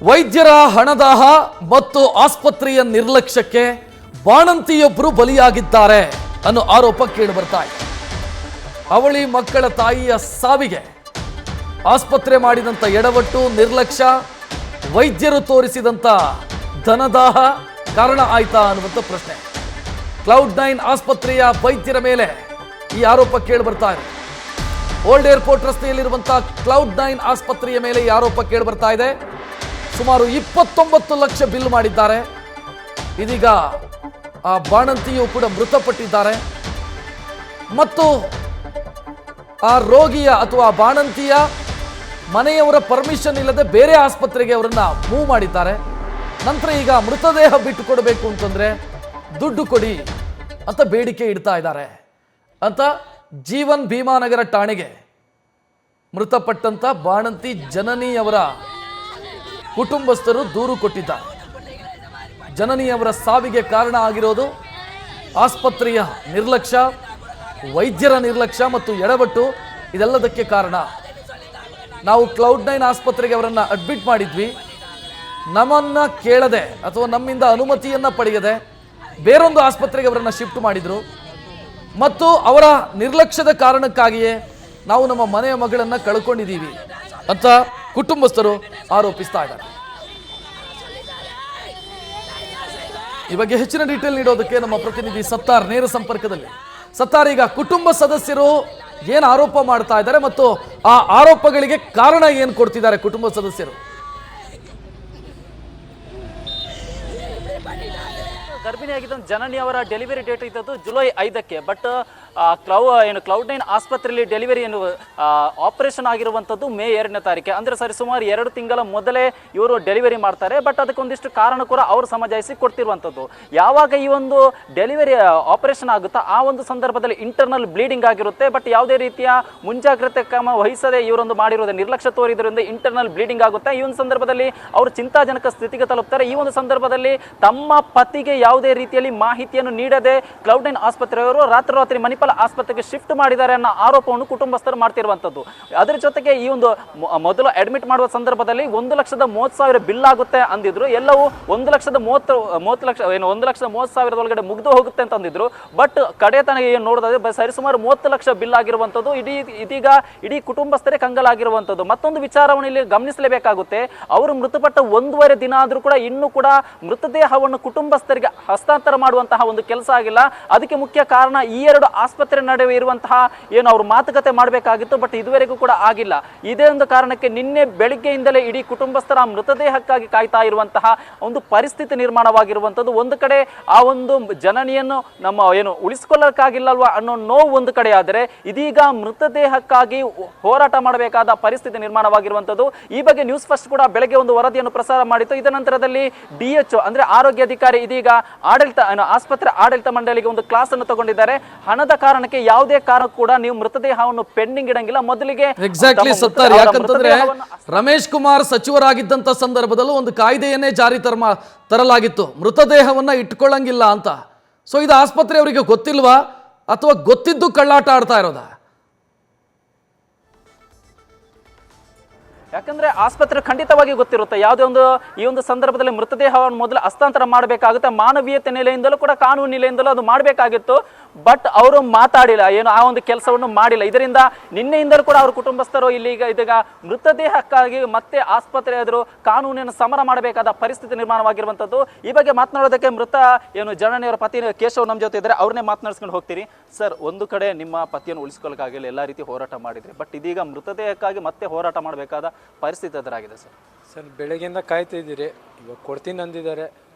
ವೈದ್ಯರ ಹಣದಾಹ ಮತ್ತು ಆಸ್ಪತ್ರೆಯ ನಿರ್ಲಕ್ಷ್ಯಕ್ಕೆ ಬಾಣಂತಿಯೊಬ್ಬರು ಬಲಿಯಾಗಿದ್ದಾರೆ ಅನ್ನೋ ಆರೋಪ ಕೇಳಿ ಬರ್ತಾ ಇದೆ. ಅವಳಿ ಮಕ್ಕಳ ತಾಯಿಯ ಸಾವಿಗೆ ಆಸ್ಪತ್ರೆ ಮಾಡಿದಂಥ ಎಡವಟ್ಟು, ನಿರ್ಲಕ್ಷ್ಯ, ವೈದ್ಯರು ತೋರಿಸಿದಂಥ ಧನದಾಹ ಕಾರಣ ಆಯ್ತಾ ಅನ್ನುವಂಥ ಪ್ರಶ್ನೆ. ಕ್ಲೌಡ್9 ಆಸ್ಪತ್ರೆಯ ವೈದ್ಯರ ಮೇಲೆ ಈ ಆರೋಪ ಕೇಳಿ ಬರ್ತಾ ಇದೆ. ಓಲ್ಡ್ ಏರ್ಪೋರ್ಟ್ ರಸ್ತೆಯಲ್ಲಿರುವಂತಹ ಕ್ಲೌಡ್9 ಆಸ್ಪತ್ರೆಯ ಮೇಲೆ ಈ ಆರೋಪ ಕೇಳಿ ಬರ್ತಾ ಇದೆ. ಸುಮಾರು 29 ಲಕ್ಷ ಬಿಲ್ ಮಾಡಿದ್ದಾರೆ. ಇದೀಗ ಆ ಬಾಣಂತಿಯು ಕೂಡ ಮೃತಪಟ್ಟಿದ್ದಾರೆ ಮತ್ತು ಆ ರೋಗಿಯ ಅಥವಾ ಬಾಣಂತಿಯ ಮನೆಯವರ ಪರ್ಮಿಷನ್ ಇಲ್ಲದೆ ಬೇರೆ ಆಸ್ಪತ್ರೆಗೆ ಅವರನ್ನ ಮೂವ್ ಮಾಡಿದ್ದಾರೆ. ನಂತರ ಈಗ ಮೃತದೇಹ ಬಿಟ್ಟು ಕೊಡಬೇಕು ಅಂತಂದ್ರೆ ದುಡ್ಡು ಕೊಡಿ ಅಂತ ಬೇಡಿಕೆ ಇಡ್ತಾ ಇದ್ದಾರೆ ಅಂತ ಜೀವನ್ ಭೀಮಾನಗರ ಠಾಣೆಗೆ ಮೃತಪಟ್ಟಂತ ಬಾಣಂತಿ ಜನನಿಯವರ ಕುಟುಂಬಸ್ಥರು ದೂರು ಕೊಟ್ಟಿದ್ದಾರೆ. ಜನನಿಯವರ ಸಾವಿಗೆ ಕಾರಣ ಆಗಿರೋದು ಆಸ್ಪತ್ರೆಯ ನಿರ್ಲಕ್ಷ್ಯ, ವೈದ್ಯರ ನಿರ್ಲಕ್ಷ್ಯ ಮತ್ತು ಎಡವಟ್ಟು. ಇದೆಲ್ಲದಕ್ಕೆ ಕಾರಣ. ನಾವು ಕ್ಲೌಡ್9 ಆಸ್ಪತ್ರೆಗೆ ಅವರನ್ನು ಅಡ್ಮಿಟ್ ಮಾಡಿದ್ವಿ. ನಮ್ಮನ್ನ ಕೇಳದೆ ಅಥವಾ ನಮ್ಮಿಂದ ಅನುಮತಿಯನ್ನ ಪಡೆಯದೆ ಬೇರೊಂದು ಆಸ್ಪತ್ರೆಗೆ ಅವರನ್ನು ಶಿಫ್ಟ್ ಮಾಡಿದ್ರು ಮತ್ತು ಅವರ ನಿರ್ಲಕ್ಷ್ಯದ ಕಾರಣಕ್ಕಾಗಿಯೇ ನಾವು ನಮ್ಮ ಮನೆಯ ಮಗಳನ್ನ ಕಳ್ಕೊಂಡಿದ್ದೀವಿ ಅಂತ ಕುಟುಂಬಸ್ಥರು ಆರೋಪಿಸ್ತಾ ಇದ್ದಾರೆ. ಈ ಬಗ್ಗೆ ಹೆಚ್ಚಿನ ಡೀಟೇಲ್ ನೀಡೋದಕ್ಕೆ ನಮ್ಮ ಪ್ರತಿನಿಧಿ ಸತ್ತಾರ್ ನೇರ ಸಂಪರ್ಕದಲ್ಲಿ. ಸತ್ತಾರ್, ಈಗ ಕುಟುಂಬ ಸದಸ್ಯರು ಏನು ಆರೋಪ ಮಾಡ್ತಾ ಇದ್ದಾರೆ ಮತ್ತು ಆ ಆರೋಪಗಳಿಗೆ ಕಾರಣ ಏನು ಕೊಡ್ತಿದ್ದಾರೆ ಕುಟುಂಬ ಸದಸ್ಯರು? ಗರ್ಭಿಣಿಯಾಗಿದ್ದ ಜನನಿಯವರ ಡೆಲಿವರಿ ಡೇಟ್ ಇದ್ದದ್ದು ಜುಲೈ 5ಕ್ಕೆ. ಬಟ್ ಕ್ಲೌಡ್9 ಆಸ್ಪತ್ರೆಯಲ್ಲಿ ಡೆಲಿವರಿ ಆಪರೇಷನ್ ಆಗಿರುವಂಥದ್ದು ಮೇ 2ನೇ ತಾರೀಕೆ. ಅಂದರೆ ಸರಿ ಸುಮಾರು 2 ತಿಂಗಳ ಮೊದಲೇ ಇವರು ಡೆಲಿವರಿ ಮಾಡ್ತಾರೆ. ಬಟ್ ಅದಕ್ಕೊಂದಿಷ್ಟು ಕಾರಣ ಕೂಡ ಅವರು ಸಮಜಾಯಿಸಿ ಕೊಡ್ತಿರುವಂಥದ್ದು. ಯಾವಾಗ ಈ ಒಂದು ಡೆಲಿವರಿ ಆಪರೇಷನ್ ಆಗುತ್ತಾ ಆ ಒಂದು ಸಂದರ್ಭದಲ್ಲಿ ಇಂಟರ್ನಲ್ ಬ್ಲೀಡಿಂಗ್ ಆಗಿರುತ್ತೆ. ಬಟ್ ಯಾವುದೇ ರೀತಿಯ ಮುಂಜಾಗ್ರತೆ ಕ್ರಮ ವಹಿಸದೆ ಇವರೊಂದು ಮಾಡಿರೋದು ನಿರ್ಲಕ್ಷ್ಯ ತೋರಿದ್ರಿಂದ ಇಂಟರ್ನಲ್ ಬ್ಲೀಡಿಂಗ್ ಆಗುತ್ತೆ. ಈ ಒಂದು ಸಂದರ್ಭದಲ್ಲಿ ಅವರು ಚಿಂತಾಜನಕ ಸ್ಥಿತಿಗೆ ತಲುಪ್ತಾರೆ. ಈ ಒಂದು ಸಂದರ್ಭದಲ್ಲಿ ತಮ್ಮ ಪತಿಗೆ ಯಾವುದೇ ರೀತಿಯಲ್ಲಿ ಮಾಹಿತಿಯನ್ನು ನೀಡದೆ ಕ್ಲೌಡ್9 ಆಸ್ಪತ್ರೆಯವರು ರಾತ್ರಿ ಮಣಿಪಾಲ ಆಸ್ಪತ್ರೆಗೆ ಶಿಫ್ಟ್ ಮಾಡಿದ್ದಾರೆ ಅನ್ನೋ ಆರೋಪವನ್ನು ಕುಟುಂಬಸ್ಥರು ಮಾಡ್ತಿರುವಂಥದ್ದು. ಅದರ ಜೊತೆಗೆ ಈ ಒಂದು ಮೊದಲು ಅಡ್ಮಿಟ್ ಮಾಡುವ ಸಂದರ್ಭದಲ್ಲಿ 1,30,30,000 ಬಿಲ್ ಆಗುತ್ತೆ ಅಂದಿದ್ರು. ಎಲ್ಲವೂ 1,30,30,000 ಒಳಗಡೆ ಮುಗ್ದು ಹೋಗುತ್ತೆ ಅಂತ ಅಂದಿದ್ರು. ಬಟ್ ಕಡೆ ತನಕ ಏನು ನೋಡಿದ್ರೆ ಸರಿಸುಮಾರು 30 ಲಕ್ಷ ಬಿಲ್ ಆಗಿರುವಂಥದ್ದು. ಇದೀಗ ಇಡೀ ಕುಟುಂಬಸ್ಥರೇ ಕಂಗಲಾಗಿರುವಂಥದ್ದು. ಮತ್ತೊಂದು ವಿಚಾರವನ್ನು ಇಲ್ಲಿ ಗಮನಿಸಲೇಬೇಕಾಗುತ್ತೆ. ಅವರು ಮೃತಪಟ್ಟ 1.5 ದಿನ ಆದರೂ ಕೂಡ ಇನ್ನೂ ಕೂಡ ಮೃತದೇಹವನ್ನು ಕುಟುಂಬಸ್ಥರಿಗೆ ಹಸ್ತಾಂತರ ಮಾಡುವಂತಹ ಒಂದು ಕೆಲಸ ಆಗಿಲ್ಲ. ಅದಕ್ಕೆ ಮುಖ್ಯ ಕಾರಣ ಈ 2 ಆಸ್ಪತ್ರೆ ನಡುವೆ ಇರುವಂತಹ ಏನು ಅವರು ಮಾತುಕತೆ ಮಾಡಬೇಕಾಗಿತ್ತು. ಬಟ್ ಇದುವರೆಗೂ ಕೂಡ ಆಗಿಲ್ಲ. ಇದೇ ಒಂದು ಕಾರಣಕ್ಕೆ ನಿನ್ನೆ ಬೆಳಿಗ್ಗೆಯಿಂದಲೇ ಇಡೀ ಕುಟುಂಬಸ್ಥರ ಮೃತದೇಹಕ್ಕಾಗಿ ಕಾಯ್ತಾ ಇರುವಂತಹ ಒಂದು ಪರಿಸ್ಥಿತಿ ನಿರ್ಮಾಣವಾಗಿರುವಂಥದ್ದು. ಒಂದು ಕಡೆ ಆ ಒಂದು ಜನನಿಯನ್ನು ನಮ್ಮ ಏನು ಉಳಿಸಿಕೊಳ್ಳಕ್ಕಾಗಿಲ್ಲಲ್ವಾ ಅನ್ನೋ ನೋವು ಒಂದು ಕಡೆ ಆದರೆ, ಇದೀಗ ಮೃತದೇಹಕ್ಕಾಗಿ ಹೋರಾಟ ಮಾಡಬೇಕಾದ ಪರಿಸ್ಥಿತಿ ನಿರ್ಮಾಣವಾಗಿರುವಂಥದ್ದು. ಈ ಬಗ್ಗೆ ನ್ಯೂಸ್ ಫಸ್ಟ್ ಕೂಡ ಬೆಳಗ್ಗೆ ಒಂದು ವರದಿಯನ್ನು ಪ್ರಸಾರ ಮಾಡಿತ್ತು. ಇದರ ನಂತರದಲ್ಲಿ DHO ಅಂದ್ರೆ ಆರೋಗ್ಯ ಅಧಿಕಾರಿ ಇದೀಗ ಆಸ್ಪತ್ರೆ ಆಡಳಿತ ಮಂಡಳಿಗೆ ಒಂದು ಕ್ಲಾಸ್ ಅನ್ನು ತಗೊಂಡಿದ್ದಾರೆ. ಹಣದ ಕಾರಣಕ್ಕೆ ಯಾವುದೇ ಕಾರಣ ಕೂಡ ನೀವು ಮೃತದೇಹವನ್ನು ಪೆಂಡಿಂಗ್ ಇಡಂಗಿಲ್ಲ. ಮೊದಲಿಗೆ ಎಕ್ಸಾಕ್ಟ್ಲಿ ಸತ್ತಾರ್, ಯಾಕಂತಂದ್ರೆ ರಮೇಶ್ ಕುಮಾರ್ ಸಚಿವರಾಗಿದ್ದಂತ ಸಂದರ್ಭದಲ್ಲೂ ಒಂದು ಕಾಯ್ದೆಯನ್ನೇ ಜಾರಿ ತರಲಾಗಿತ್ತು, ಮೃತದೇಹವನ್ನ ಇಟ್ಕೊಳ್ಳಂಗಿಲ್ಲ ಅಂತ. ಸೊ ಇದು ಆಸ್ಪತ್ರೆ ಅವರಿಗೆ ಗೊತ್ತಿಲ್ವಾ ಅಥವಾ ಗೊತ್ತಿದ್ದು ಕಳ್ಳಾಟ ಆಡ್ತಾ ಇರೋದಾ? ಯಾಕಂದ್ರೆ ಆಸ್ಪತ್ರೆ ಖಂಡಿತವಾಗಿ ಗೊತ್ತಿರುತ್ತೆ ಯಾವುದೇ ಒಂದು ಈ ಒಂದು ಸಂದರ್ಭದಲ್ಲಿ ಮೃತದೇಹವನ್ನು ಮೊದಲು ಹಸ್ತಾಂತರ ಮಾಡಬೇಕಾಗುತ್ತೆ. ಮಾನವೀಯತೆ ನೆಲೆಯಿಂದಲೂ ಕೂಡ ಕಾನೂನು ನೆಲೆಯಿಂದಲೂ ಅದು ಮಾಡಬೇಕಾಗಿತ್ತು. ಬಟ್ ಅವರು ಮಾತಾಡಿಲ್ಲ, ಏನು ಆ ಒಂದು ಕೆಲಸವನ್ನು ಮಾಡಿಲ್ಲ. ಇದರಿಂದ ನಿನ್ನೆಯಿಂದಲೂ ಕೂಡ ಅವ್ರ ಕುಟುಂಬಸ್ಥರು ಇದೀಗ ಮೃತದೇಹಕ್ಕಾಗಿ ಮತ್ತೆ ಆಸ್ಪತ್ರೆ ಎದುರು ಕಾನೂನಿನ ಸಮರ ಮಾಡಬೇಕಾದ ಪರಿಸ್ಥಿತಿ ನಿರ್ಮಾಣವಾಗಿರುವಂಥದ್ದು. ಈ ಬಗ್ಗೆ ಮಾತನಾಡೋದಕ್ಕೆ ಜನನಿಯವರ ಪತಿ ಕೇಶವ್ ನಮ್ಮ ಜೊತೆ ಇದ್ದಾರೆ. ಅವ್ರನ್ನೇ ಮಾತನಾಡಿಸ್ಕೊಂಡು ಹೋಗ್ತೀರಿ. ಸರ್, ಒಂದು ಕಡೆ ನಿಮ್ಮ ಪತಿಯನ್ನು ಉಳಿಸ್ಕೊಳ್ಳೋಕ್ಕಾಗಿಲ್ಲ, ಎಲ್ಲ ರೀತಿ ಹೋರಾಟ ಮಾಡಿದ್ರಿ. ಬಟ್ ಇದೀಗ ಮೃತದೇಹಕ್ಕಾಗಿ ಮತ್ತೆ ಹೋರಾಟ ಮಾಡಬೇಕಾದ ಪರಿಸ್ಥಿತಿ ಎದುರಾಗಿದೆ. ಸರ್, ಬೆಳಗ್ಗೆಯಿಂದ ಕಾಯ್ತಿದ್ದೀರಿ. ಇವಾಗ ಕೊಡ್ತೀನಿ ಅಂದಿದ್ದಾರೆ,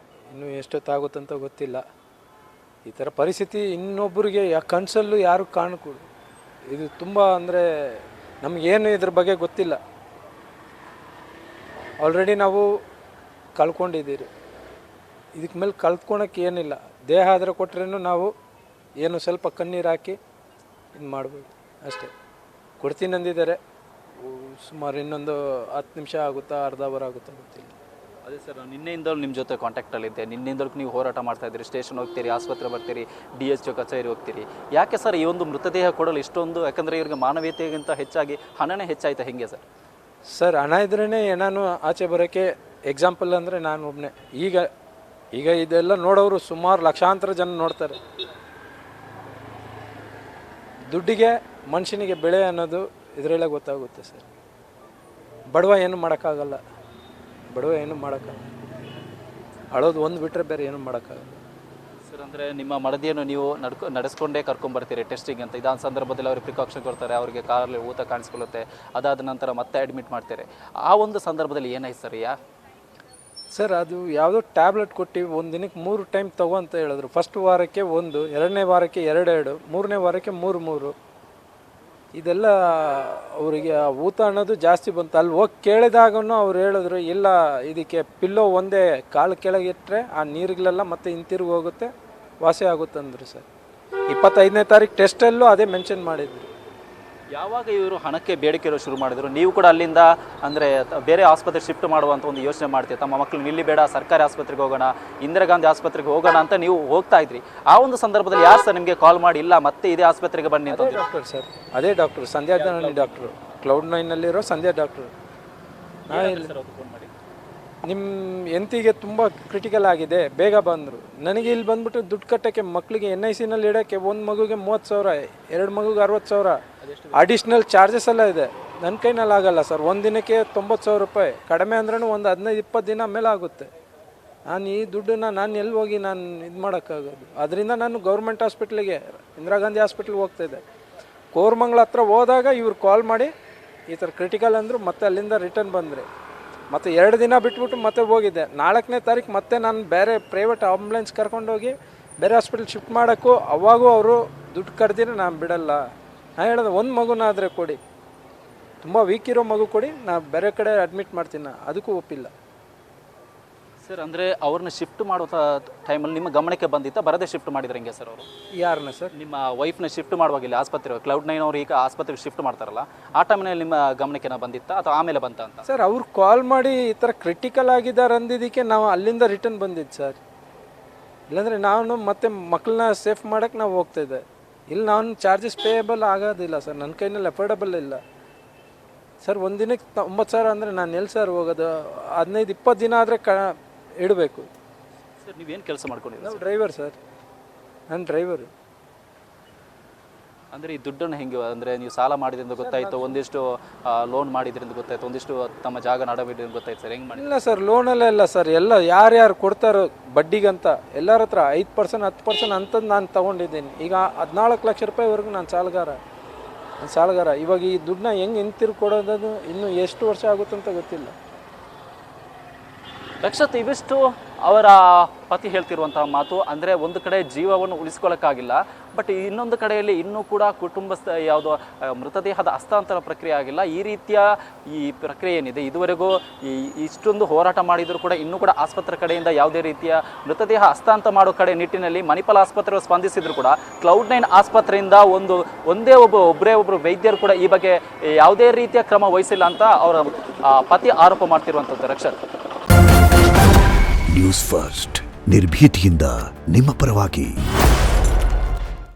ಇನ್ನೂ ಎಷ್ಟೊತ್ತಾಗುತ್ತಂತ ಗೊತ್ತಿಲ್ಲ. ಈ ಥರ ಪರಿಸ್ಥಿತಿ ಇನ್ನೊಬ್ಬರಿಗೆ ಕನಸಲ್ಲೂ ಯಾರು ಕಾಣಕೂಡದು. ಇದು ತುಂಬ ಅಂದರೆ ನಮಗೇನು ಇದ್ರ ಬಗ್ಗೆ ಗೊತ್ತಿಲ್ಲ. ಆಲ್ರೆಡಿ ನಾವು ಕಳ್ಕೊಂಡಿದ್ದೀರಿ. ಇದಕ್ಕೆ ಮೇಲೆ ಕಳ್ಕೊಳಕ್ಕೆ ಏನಿಲ್ಲ. ದೇಹ ಆದರೆ ಕೊಟ್ರೇನು ನಾವು ಏನು ಸ್ವಲ್ಪ ಕಣ್ಣೀರು ಹಾಕಿ ಇದು ಮಾಡ್ಬೋದು ಅಷ್ಟೇ. ಕೊಡ್ತೀನಿ ಅಂದಿದ್ದಾರೆ. ಸುಮಾರು ಇನ್ನೊಂದು 10 ನಿಮಿಷ ಆಗುತ್ತಾ, ಅರ್ಧ ಅವರ್ ಆಗುತ್ತಾ ಗೊತ್ತಿಲ್ಲ. ಅದೇ ಸರ್, ನಿನ್ನೆಯಿಂದಲೂ ನಿಮ್ಮ ಜೊತೆ ಕಾಂಟ್ಯಾಕ್ಟಲ್ಲಿದ್ದೆ. ನಿನ್ನೆಯಿಂದಲೂ ನೀವು ಹೋರಾಟ ಮಾಡ್ತಾ ಇದ್ದೀರಿ, ಸ್ಟೇಷನ್ ಹೋಗ್ತೀರಿ, ಆಸ್ಪತ್ರೆ ಬರ್ತೀರಿ, DHO ಕಚೇರಿ ಹೋಗ್ತೀರಿ. ಯಾಕೆ ಸರ್ ಈ ಒಂದು ಮೃತದೇಹ ಕೊಡಲು ಇಷ್ಟೊಂದು? ಯಾಕಂದರೆ ಇವ್ರಿಗೆ ಮಾನವೀಯತೆಗಿಂತ ಹೆಚ್ಚಾಗಿ ಹಣನೇ ಹೆಚ್ಚಾಯ್ತಾ ಹೆಂಗೆ ಸರ್? ಸರ್, ಹಣ ಇದ್ರೇ ಏನಾನು ಆಚೆ ಬರೋಕ್ಕೆ ಎಕ್ಸಾಂಪಲ್ ಅಂದರೆ ನಾನು ಒಬ್ಬನೇ. ಈಗ ಇದೆಲ್ಲ ನೋಡೋರು ಸುಮಾರು ಲಕ್ಷಾಂತರ ಜನ ನೋಡ್ತಾರೆ. ದುಡ್ಡಿಗೆ ಮನುಷ್ಯನಿಗೆ ಬೆಲೆ ಅನ್ನೋದು ಇದರಲ್ಲೇ ಗೊತ್ತಾಗುತ್ತೆ ಸರ್. ಬಡವ ಏನು ಮಾಡೋಕ್ಕಾಗಲ್ಲ, ಅಳೋದು ಒಂದು ಬಿಟ್ಟರೆ ಬೇರೆ ಏನು ಮಾಡೋಕ್ಕಾಗಲ್ಲ ಸರ್. ಅಂದರೆ ನಿಮ್ಮ ಮಡದಿಯನ್ನು ನೀವು ನಡೆಸ್ಕೊಂಡೇ ಕರ್ಕೊಂಡ್ಬರ್ತೀರಿ ಟೆಸ್ಟಿಂಗ್ ಅಂತ. ಇದಾದ ಸಂದರ್ಭದಲ್ಲಿ ಅವ್ರಿಗೆ ಪ್ರಿಕಾಷನ್ ಕೊಡ್ತಾರೆ, ಅವರಿಗೆ ಕಾರಲ್ಲಿ ಊತ ಕಾಣಿಸ್ಕೊಳ್ಳುತ್ತೆ, ಅದಾದ ನಂತರ ಮತ್ತೆ ಅಡ್ಮಿಟ್ ಮಾಡ್ತಾರೆ. ಆ ಒಂದು ಸಂದರ್ಭದಲ್ಲಿ ಏನಾಯ್ತು ಸರ್? ಅದು ಯಾವುದೋ ಟ್ಯಾಬ್ಲೆಟ್ ಕೊಟ್ಟು ಒಂದು ದಿನಕ್ಕೆ 3 ಟೈಮ್ ತಗೋ ಅಂತ ಹೇಳಿದ್ರು. ಫಸ್ಟ್ ವಾರಕ್ಕೆ 1, 2ನೇ ವಾರಕ್ಕೆ 2, 3ನೇ ವಾರಕ್ಕೆ 3. ಇದೆಲ್ಲ ಅವರಿಗೆ ಊತ ಅನ್ನೋದು ಜಾಸ್ತಿ ಬಂತು. ಅಲ್ಲಿ ಹೋಗಿ ಕೇಳಿದಾಗೂ ಅವ್ರು ಹೇಳಿದ್ರು, ಇಲ್ಲ ಇದಕ್ಕೆ ಪಿಲ್ಲೋ ಒಂದೇ ಕಾಲು ಕೆಳಗಿಟ್ಟರೆ ಆ ನೀರುಗಳೆಲ್ಲ ಮತ್ತೆ ಹಿಂತಿರುಗಿ ಹೋಗುತ್ತೆ, ವಾಸಿ ಆಗುತ್ತೆ ಅಂದರು ಸರ್. 25ನೇ ತಾರೀಕು ಟೆಸ್ಟಲ್ಲೂ ಅದೇ ಮೆನ್ಷನ್ ಮಾಡಿದ್ರು. ಯಾವಾಗ ಇವರು ಹಣಕ್ಕೆ ಬೇಡಿಕೆ ಇರೋ ಶುರು ಮಾಡಿದ್ರು, ನೀವು ಕೂಡ ಅಲ್ಲಿಂದ ಅಂದರೆ ಬೇರೆ ಆಸ್ಪತ್ರೆ ಶಿಫ್ಟ್ ಮಾಡುವಂಥ ಒಂದು ಯೋಚನೆ ಮಾಡ್ತೀವಿ, ತಮ್ಮ ಮಕ್ಕಳು ಇಲ್ಲಿ ಬೇಡ ಸರ್ಕಾರಿ ಆಸ್ಪತ್ರೆಗೆ ಹೋಗೋಣ, ಇಂದಿರಾ ಗಾಂಧಿ ಆಸ್ಪತ್ರೆಗೆ ಹೋಗೋಣ ಅಂತ ನೀವು ಹೋಗ್ತಾ ಇದ್ರಿ. ಆ ಒಂದು ಸಂದರ್ಭದಲ್ಲಿ ಯಾರು ಸರ್ ನಿಮಗೆ ಕಾಲ್ ಮಾಡಿ ಇಲ್ಲ ಮತ್ತೆ ಇದೇ ಆಸ್ಪತ್ರೆಗೆ ಬನ್ನಿ ಅಂತ? ಡಾಕ್ಟರ್ ಸರ್, ಅದೇ ಡಾಕ್ಟರ್ ಸಂಧ್ಯಾ ಡಾಕ್ಟ್ರು, Cloud9ನಲ್ಲಿರೋ ಸಂಧ್ಯಾ ಡಾಕ್ಟ್ರು. ನಿಮ್ಮ ಹೆಂಡತಿಗೆ ತುಂಬ ಕ್ರಿಟಿಕಲ್ ಆಗಿದೆ, ಬೇಗ ಬಂದರು. ನನಗೆ ಇಲ್ಲಿ ಬಂದ್ಬಿಟ್ಟು ದುಡ್ಡು ಕಟ್ಟೋಕ್ಕೆ ಮಕ್ಕಳಿಗೆ NICನಲ್ಲಿ ಇಡೋಕ್ಕೆ ಒಂದು ಮಗುಗೆ 30,000, 2 ಮಗುಗೆ 60,000 ಅಡಿಷ್ನಲ್ ಚಾರ್ಜಸ್ ಎಲ್ಲ ಇದೆ. ನನ್ನ ಕೈನಲ್ಲಿ ಆಗಲ್ಲ ಸರ್. ಒಂದು ದಿನಕ್ಕೆ 90,000 ರೂಪಾಯಿ, ಕಡಿಮೆ ಅಂದ್ರೂ ಒಂದು 15-20 ದಿನ ಮೇಲೆ ಆಗುತ್ತೆ. ನಾನು ಈ ದುಡ್ಡನ್ನ ನಾನು ಎಲ್ಲಿ ಹೋಗಿ ನಾನು ಇದು ಮಾಡೋಕ್ಕಾಗೋದು? ಅದರಿಂದ ನಾನು ಗೌರ್ಮೆಂಟ್ ಹಾಸ್ಪಿಟ್ಲಿಗೆ, ಇಂದಿರಾ ಗಾಂಧಿ ಹಾಸ್ಪಿಟ್ಲಿಗೆ ಹೋಗ್ತಾಯಿದ್ದೆ. ಕೋರಮಂಗಲ ಹತ್ರ ಹೋದಾಗ ಇವ್ರು ಕಾಲ್ ಮಾಡಿ ಈ ಥರ ಕ್ರಿಟಿಕಲ್ ಅಂದರು. ಮತ್ತೆ ಅಲ್ಲಿಂದ ರಿಟರ್ನ್ ಬಂದರೆ ಮತ್ತು 2 ದಿನ ಬಿಟ್ಬಿಟ್ಟು ಮತ್ತೆ ಹೋಗಿದ್ದೆ. 4ನೇ ತಾರೀಕು ಮತ್ತೆ ನಾನು ಬೇರೆ ಪ್ರೈವೇಟ್ ಆಂಬುಲೆನ್ಸ್ ಕರ್ಕೊಂಡೋಗಿ ಬೇರೆ ಹಾಸ್ಪಿಟಲ್ ಶಿಫ್ಟ್ ಮಾಡೋಕ್ಕೂ ಅವಾಗೂ ಅವರು ದುಡ್ಡು ಕರೆದಿರ ನಾನು ಬಿಡಲ್ಲ. ನಾನು ಹೇಳೋದು, ಒಂದು ಮಗುನಾದರೆ ಕೊಡಿ, ತುಂಬ ವೀಕ್ ಇರೋ ಮಗು ಕೊಡಿ, ನಾನು ಬೇರೆ ಕಡೆ ಅಡ್ಮಿಟ್ ಮಾಡ್ತೀನಿ, ಅದಕ್ಕೂ ಒಪ್ಪಿಲ್ಲ ಸರ್. ಅಂದರೆ ಅವ್ರನ್ನ ಶಿಫ್ಟ್ ಮಾಡುವ ಟೈಮಲ್ಲಿ ನಿಮ್ಮ ಗಮನಕ್ಕೆ ಬಂದಿತ್ತಾ, ಬರದೇ ಶಿಫ್ಟ್ ಮಾಡಿದ್ರೆ ಹೆಂಗೆ ಸರ್ ಅವರು? ಯಾರನ್ನ ಸರ್? ನಿಮ್ಮ ವೈಫ್ನ ಶಿಫ್ಟ್ ಮಾಡುವಾಗಿಲ್ಲ ಆಸ್ಪತ್ರೆ Cloud9 ಅವರು ಈಗ ಆಸ್ಪತ್ರೆಗೆ ಶಿಫ್ಟ್ ಮಾಡ್ತಾರಲ್ಲ, ಆ ಟೈಮ್ನಲ್ಲಿ ನಿಮ್ಮ ಗಮನಕ್ಕೆ ಬಂದಿತ್ತಾ ಅಥವಾ ಆಮೇಲೆ ಬಂತ ಅಂತ? ಸರ್, ಅವ್ರು ಕಾಲ್ ಮಾಡಿ ಈ ಥರ ಕ್ರಿಟಿಕಲ್ ಆಗಿದ್ದಾರೆ ಅಂದಿದ್ದಕ್ಕೆ ನಾವು ಅಲ್ಲಿಂದ ರಿಟರ್ನ್ ಬಂದಿದ್ದು ಸರ್. ಇಲ್ಲಾಂದರೆ ನಾನು ಮತ್ತೆ ಮಕ್ಕಳನ್ನ ಸೇಫ್ ಮಾಡೋಕ್ಕೆ ನಾವು ಹೋಗ್ತಾಯಿದ್ದೆ. ಇಲ್ಲಿ ನಾನು ಚಾರ್ಜಸ್ ಪೇಯಬಲ್ ಆಗೋದಿಲ್ಲ ಸರ್, ನನ್ನ ಕೈನಲ್ಲಿ ಅಫೋರ್ಡಬಲ್ ಇಲ್ಲ ಸರ್. ಒಂದು ದಿನಕ್ಕೆ 90,000 ಅಂದರೆ ನಾನು ಎಲ್ಲಿ ಸರ್ ಹೋಗೋದು? 15-20 ದಿನ ಆದರೆ ಇಡಬೇಕು ಸರ್. ನೀವೇನು ಕೆಲಸ ಮಾಡ್ಕೊಂಡಿದ್ದೀರಿ? ನಾವು ಡ್ರೈವರ್ ಸರ್, ನಾನು ಡ್ರೈವರು. ಅಂದರೆ ಈ ದುಡ್ಡನ್ನು ಹೆಂಗೆ, ಅಂದರೆ ನೀವು ಸಾಲ ಮಾಡಿದ್ರಿಂದ ಗೊತ್ತಾಯಿತು, ಒಂದಿಷ್ಟು ಲೋನ್ ಮಾಡಿದ್ರಿಂದ ಗೊತ್ತಾಯಿತು, ಒಂದಿಷ್ಟು ತಮ್ಮ ಜಾಗ ನಡವಿದ್ರಿಂದ ಗೊತ್ತಾಯ್ತು ಸರ್, ಹೆಂಗೆ ಮಾಡಿ? ಇಲ್ಲ ಸರ್, ಲೋನಲ್ಲೇ ಇಲ್ಲ ಸರ್. ಎಲ್ಲ ಯಾರ್ಯಾರು ಕೊಡ್ತಾರೋ ಬಡ್ಡಿಗಂತ ಎಲ್ಲರ ಹತ್ರ 5%, 10% ಅಂಥದ್ದು ನಾನು ತೊಗೊಂಡಿದ್ದೀನಿ. ಈಗ 14 ಲಕ್ಷ ರೂಪಾಯಿವರೆಗೂ ನಾನು ಸಾಲಗಾರ. ಇವಾಗ ಈ ದುಡ್ಡನ್ನ ಹೆಂಗೆ ಹಿಂತಿರುಗಿ ಕೊಡೋದು ಇನ್ನೂ ಎಷ್ಟು ವರ್ಷ ಆಗುತ್ತಂತ ಗೊತ್ತಿಲ್ಲ. ರಕ್ಷತ್, ಇವಿಷ್ಟು ಅವರ ಪತಿ ಹೇಳ್ತಿರುವಂತಹ ಮಾತು. ಅಂದರೆ ಒಂದು ಕಡೆ ಜೀವವನ್ನು ಉಳಿಸ್ಕೊಳ್ಳೋಕ್ಕಾಗಿಲ್ಲ, ಬಟ್ ಇನ್ನೊಂದು ಕಡೆಯಲ್ಲಿ ಇನ್ನೂ ಕೂಡ ಕುಟುಂಬಸ್ಥ ಯಾವುದೋ ಮೃತದೇಹದ ಹಸ್ತಾಂತರ ಪ್ರಕ್ರಿಯೆ ಆಗಿಲ್ಲ. ಈ ರೀತಿಯ ಈ ಪ್ರಕ್ರಿಯೆ ಏನಿದೆ, ಇದುವರೆಗೂ ಇಷ್ಟೊಂದು ಹೋರಾಟ ಮಾಡಿದರೂ ಕೂಡ ಇನ್ನೂ ಕೂಡ ಆಸ್ಪತ್ರೆ ಕಡೆಯಿಂದ ಯಾವುದೇ ರೀತಿಯ ಮೃತದೇಹ ಹಸ್ತಾಂತರ ಮಾಡೋ ಕಡೆ ನಿಟ್ಟಿನಲ್ಲಿ ಮಣಿಪಾಲ್ ಆಸ್ಪತ್ರೆ ಸ್ಪಂದಿಸಿದ್ರು ಕೂಡ Cloud9 ಆಸ್ಪತ್ರೆಯಿಂದ ಒಬ್ಬರೇ ವೈದ್ಯರು ಕೂಡ ಈ ಬಗ್ಗೆ ಯಾವುದೇ ರೀತಿಯ ಕ್ರಮ ವಹಿಸಿಲ್ಲ ಅಂತ ಅವರ ಪತಿ ಆರೋಪ ಮಾಡ್ತಿರುವಂಥದ್ದು. ರಕ್ಷತ್, ನ್ಯೂಸ್ ಫಸ್ಟ್ ನಿರ್ಭೀತಿಯಿಂದ ನಿಮ್ಮ ಪರವಾಗಿ.